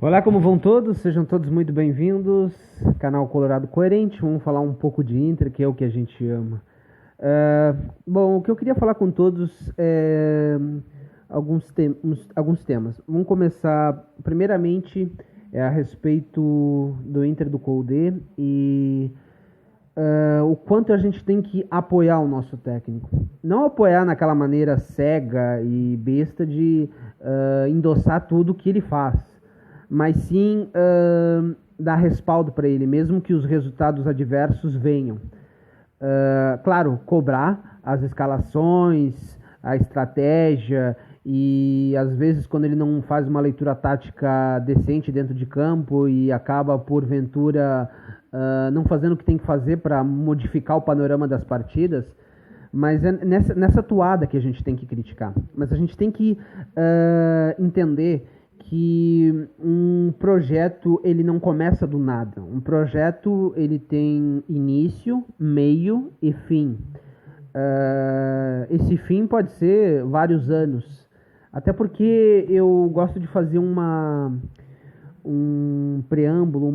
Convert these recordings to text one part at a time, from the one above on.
Olá, como vão todos? Sejam todos muito bem-vindos. Canal Colorado Coerente. Vamos falar um pouco de Inter, que é o que a gente ama. Bom, o que eu queria falar com todos é alguns temas. Vamos começar, primeiramente, a respeito do Inter do Coudet e o quanto a gente tem que apoiar o nosso técnico. Não apoiar naquela maneira cega e besta de endossar tudo que ele faz, mas sim dar respaldo para ele, mesmo que os resultados adversos venham. Claro, cobrar as escalações, a estratégia e às vezes quando ele não faz uma leitura tática decente dentro de campo e acaba porventura não fazendo o que tem que fazer para modificar o panorama das partidas, mas é nessa toada que a gente tem que criticar. Mas a gente tem que entender que um projeto ele não começa do nada. Um projeto ele tem início, meio e fim. Esse fim pode ser vários anos. Até porque eu gosto de fazer um preâmbulo,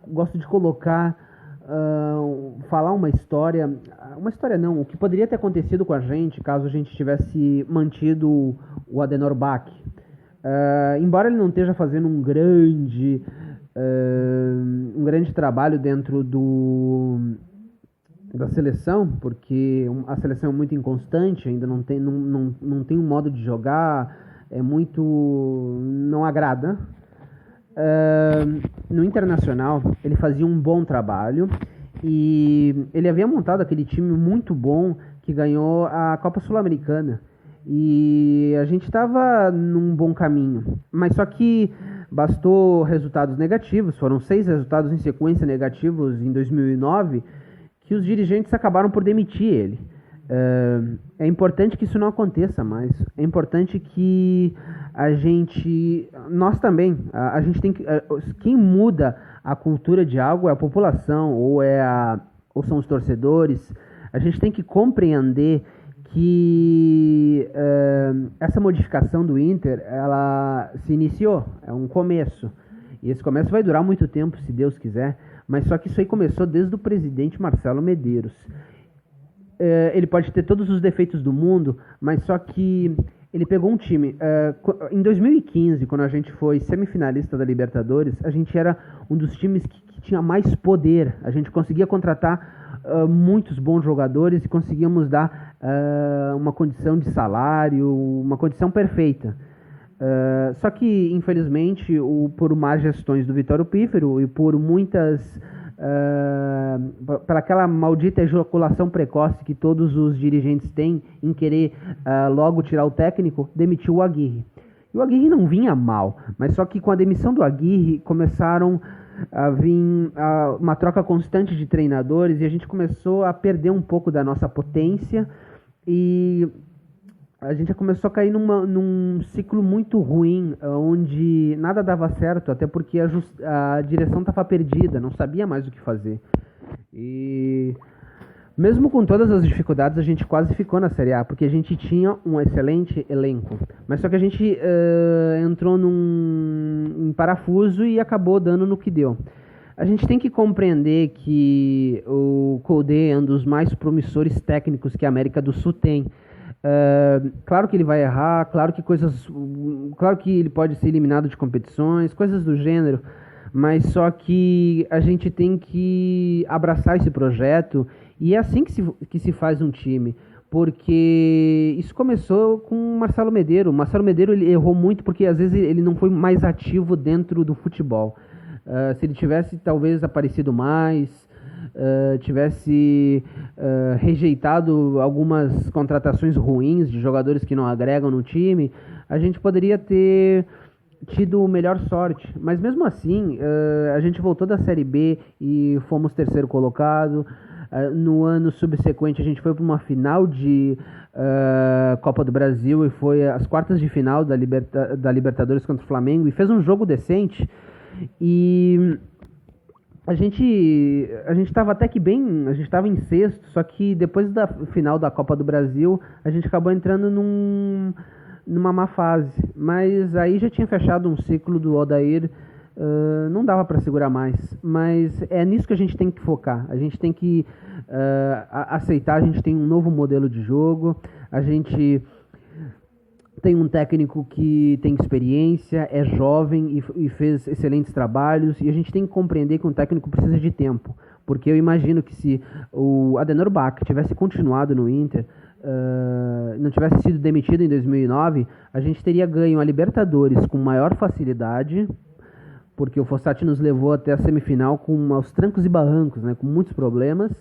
gosto de colocar, falar uma história não, o que poderia ter acontecido com a gente caso a gente tivesse mantido o Adenor Bach. Embora ele não esteja fazendo um grande trabalho dentro da seleção, porque a seleção é muito inconstante, ainda não tem um modo de jogar, não agrada. No Internacional ele fazia um bom trabalho e ele havia montado aquele time muito bom que ganhou a Copa Sul-Americana. E a gente estava num bom caminho, mas só que bastou resultados negativos, foram 6 resultados em sequência negativos em 2009, que os dirigentes acabaram por demitir ele. É importante que isso não aconteça mais, é importante que nós também, a gente tem que, quem muda a cultura de algo é a população, ou são os torcedores. A gente tem que compreender que essa modificação do Inter, ela se iniciou, é um começo, e esse começo vai durar muito tempo, se Deus quiser, mas só que isso aí começou desde o presidente Marcelo Medeiros. Ele pode ter todos os defeitos do mundo, mas só que ele pegou um time, em 2015, quando a gente foi semifinalista da Libertadores, a gente era um dos times que tinha mais poder, a gente conseguia contratar muitos bons jogadores e conseguíamos dar uma condição de salário, uma condição perfeita. Só que, infelizmente, por más gestões do Vitório Pífero e por para aquela maldita ejaculação precoce que todos os dirigentes têm em querer logo tirar o técnico, demitiu o Aguirre. E o Aguirre não vinha mal, mas só que com a demissão do Aguirre começaram a vir uma troca constante de treinadores e a gente começou a perder um pouco da nossa potência e a gente começou a cair num ciclo muito ruim, onde nada dava certo, até porque a direção estava perdida, não sabia mais o que fazer. E mesmo com todas as dificuldades, a gente quase ficou na Série A, porque a gente tinha um excelente elenco. Mas só que a gente entrou em parafuso e acabou dando no que deu. A gente tem que compreender que o Coudet é um dos mais promissores técnicos que a América do Sul tem. Claro que ele vai errar, claro que ele pode ser eliminado de competições, coisas do gênero, mas só que a gente tem que abraçar esse projeto e é assim que se faz um time, porque isso começou com o Marcelo Medeiros. O Marcelo Medeiros ele errou muito porque às vezes ele não foi mais ativo dentro do futebol. Se ele tivesse talvez aparecido mais, tivesse rejeitado algumas contratações ruins de jogadores que não agregam no time, a gente poderia ter tido melhor sorte. Mas mesmo assim, a gente voltou da Série B e fomos terceiro colocado. No ano subsequente a gente foi para uma final de Copa do Brasil e foi às quartas de final da Libertadores contra o Flamengo e fez um jogo decente. E a gente estava até que bem, a gente estava em sexto, só que depois da final da Copa do Brasil a gente acabou entrando numa má fase. Mas aí já tinha fechado um ciclo do Odair não dava para segurar mais. Mas é nisso que a gente tem que focar. A gente tem que aceitar, a gente tem um novo modelo de jogo, a gente tem um técnico que tem experiência, é jovem e fez excelentes trabalhos, e a gente tem que compreender que um técnico precisa de tempo. Porque eu imagino que se o Adenor Bach tivesse continuado no Inter, não tivesse sido demitido em 2009, a gente teria ganho a Libertadores com maior facilidade, porque o Fossati nos levou até a semifinal com aos trancos e barrancos, né, com muitos problemas.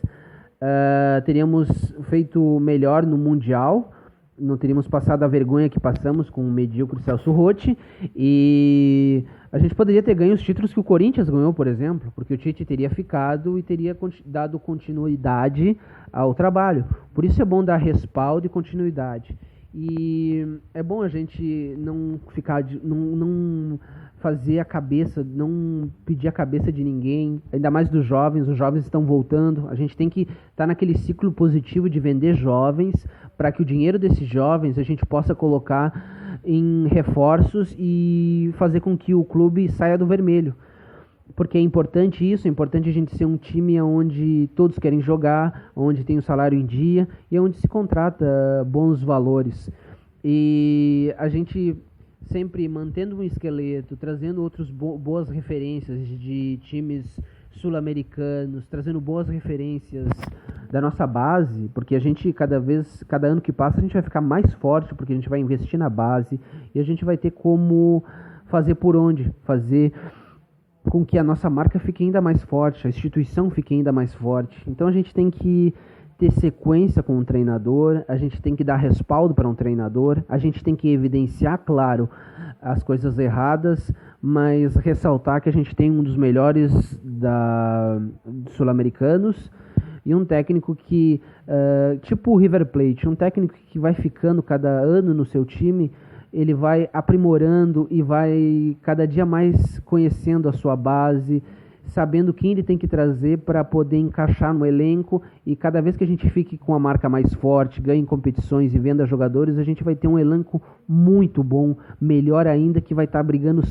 Teríamos feito melhor no Mundial, não teríamos passado a vergonha que passamos com o medíocre Celso Rotti, e a gente poderia ter ganho os títulos que o Corinthians ganhou, por exemplo, porque o Tite teria ficado e teria dado continuidade ao trabalho. Por isso é bom dar respaldo e continuidade. E é bom a gente não ficar, não fazer a cabeça, não pedir a cabeça de ninguém, ainda mais dos jovens. Os jovens estão voltando, a gente tem que estar naquele ciclo positivo de vender jovens, para que o dinheiro desses jovens a gente possa colocar em reforços e fazer com que o clube saia do vermelho. Porque é importante isso, é importante a gente ser um time onde todos querem jogar, onde tem o salário em dia e onde se contrata bons valores. E a gente sempre mantendo um esqueleto, trazendo outras boas referências de times sul-americanos, trazendo boas referências da nossa base, porque a gente cada ano que passa a gente vai ficar mais forte, porque a gente vai investir na base e a gente vai ter como fazer fazer com que a nossa marca fique ainda mais forte, a instituição fique ainda mais forte. Então a gente tem que ter sequência com um treinador, a gente tem que dar respaldo para um treinador, a gente tem que evidenciar, claro, as coisas erradas, mas ressaltar que a gente tem um dos melhores sul-americanos e um técnico que, tipo o River Plate, um técnico que vai ficando cada ano no seu time, ele vai aprimorando e vai cada dia mais conhecendo a sua base, sabendo quem ele tem que trazer para poder encaixar no elenco, e cada vez que a gente fique com a marca mais forte, ganhe competições e venda jogadores, a gente vai ter um elenco muito bom, melhor ainda, que vai estar brigando sempre